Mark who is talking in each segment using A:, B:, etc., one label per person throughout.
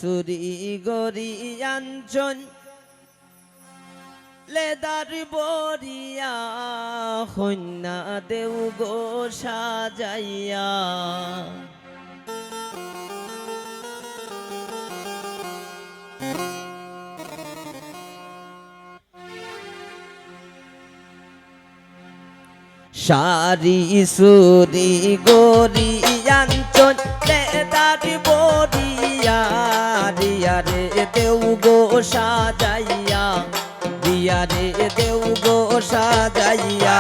A: চুরি গরি আঞ্চন লেদার বরিয়া কন্যা দেউ গো সাজাইয়া সারি সুরি গরি আঞ্চন লেদার বরিয়া রিয়া রে দেউ গো সাজাইয়া রিয়া রে দেউ গো সাজাইয়া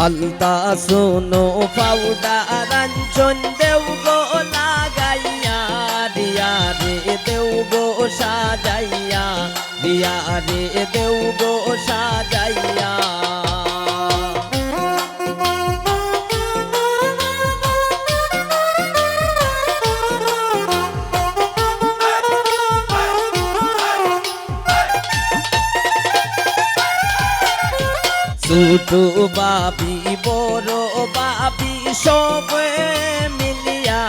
A: আলতা সোনো পাউডার আঞ্চন দেউ গো লাগাইয়া রিয়া রে দেউ গো সাজাইয়া রিয়া রে দেউ গো সাজাইয়া ছোটো বাবি বড় বাবি সবে মিলিয়া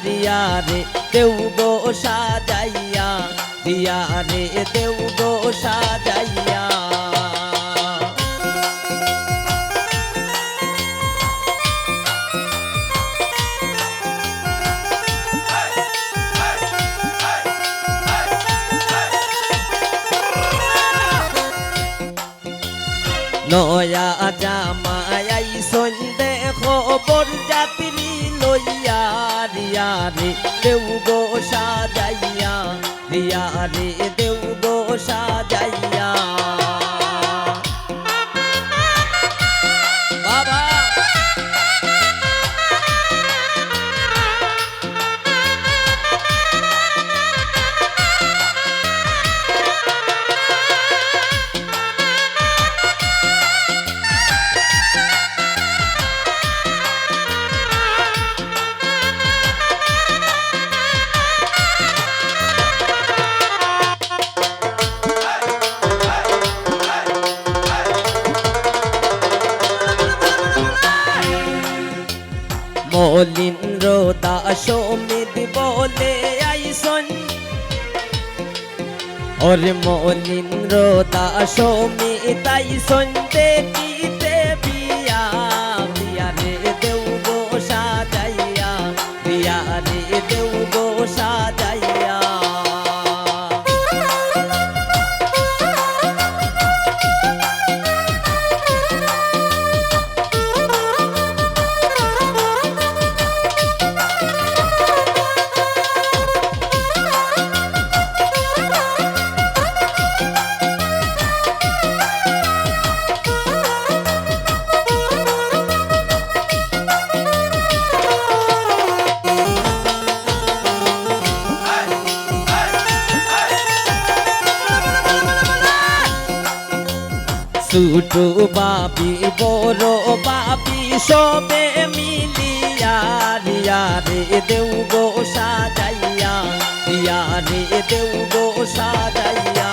A: রিয়া রে দেউ গো সাজাইয়া রিয়া রে দেউ গো সাজাইয়া নয়া জামাই সন্ধে খবর যাত্রী লইয়া রিয়া রে দেউ গো সাজাইয়া রিয়া রে দেউ গো সাজাইয়া বাবা মলিন্দ্র দাস মিদ বলে আইসন ওরে মলিন্দ্র দাস মিদ আইসন দেখিতে বিয়া বিয়া রে দেউ গো সাজাইয়া বিয়া রে দেউ গো সাজাইয়া ছোটো বাবি বড় বাবি সবে মিলিয়া রিয়া রে দেউ গো সাজাইয়া রিয়া রে দেউ গো সাজাইয়া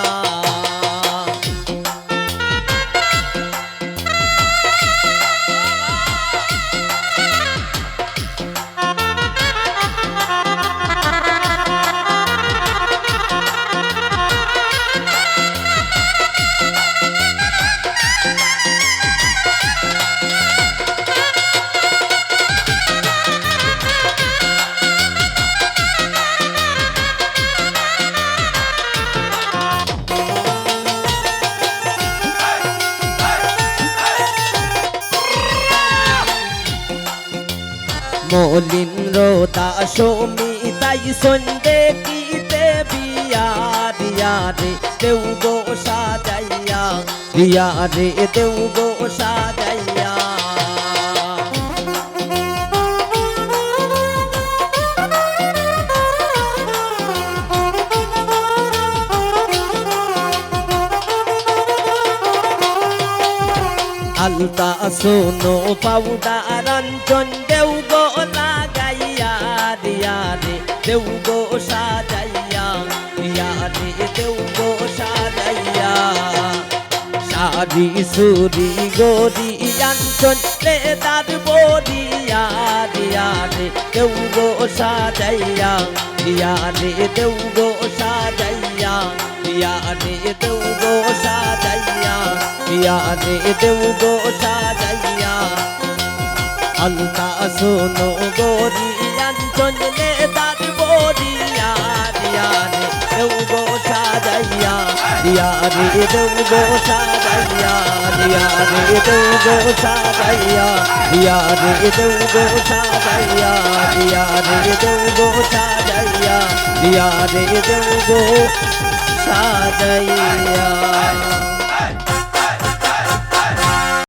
A: মলিন্দ্র দাস মিতাই সন্ধে কিতে বিয়া রিয়া রে দেউ গো সাজাইয়া রিয়া রে দেউ গো সাজাইয়া আলতা সোনো পাউডার আঞ্চন দেউ গো লাগাইয়া রিয়া রে দেউ গো সাজাইয়া দিয়া রে দেউ গো সাজাইয়া সারি সুরি গরি আঞ্চল রে তার বরিয়া দিয়া রে দেউ গো সাজাইয়া দিয়া রে দেউ গো সাজাইয়া দিয়া রে দেউ গো সাজাইয়া দিয়া রে দেউ গো সাজাইয়া আলতা শোনো গরি আঞ্চল রে তার বরিয়া দিয়া রে দেউ গো সাজাইয়া দিয়া রে দেউ গো সাজাইয়া দিয়া রে দেউ গো সাজাইয়া দিয়া রে দেউ গো সাজাইয়া দিয়া রে দেউ গো সাজাইয়া দিয়া রে দেউ গো সাজাইয়া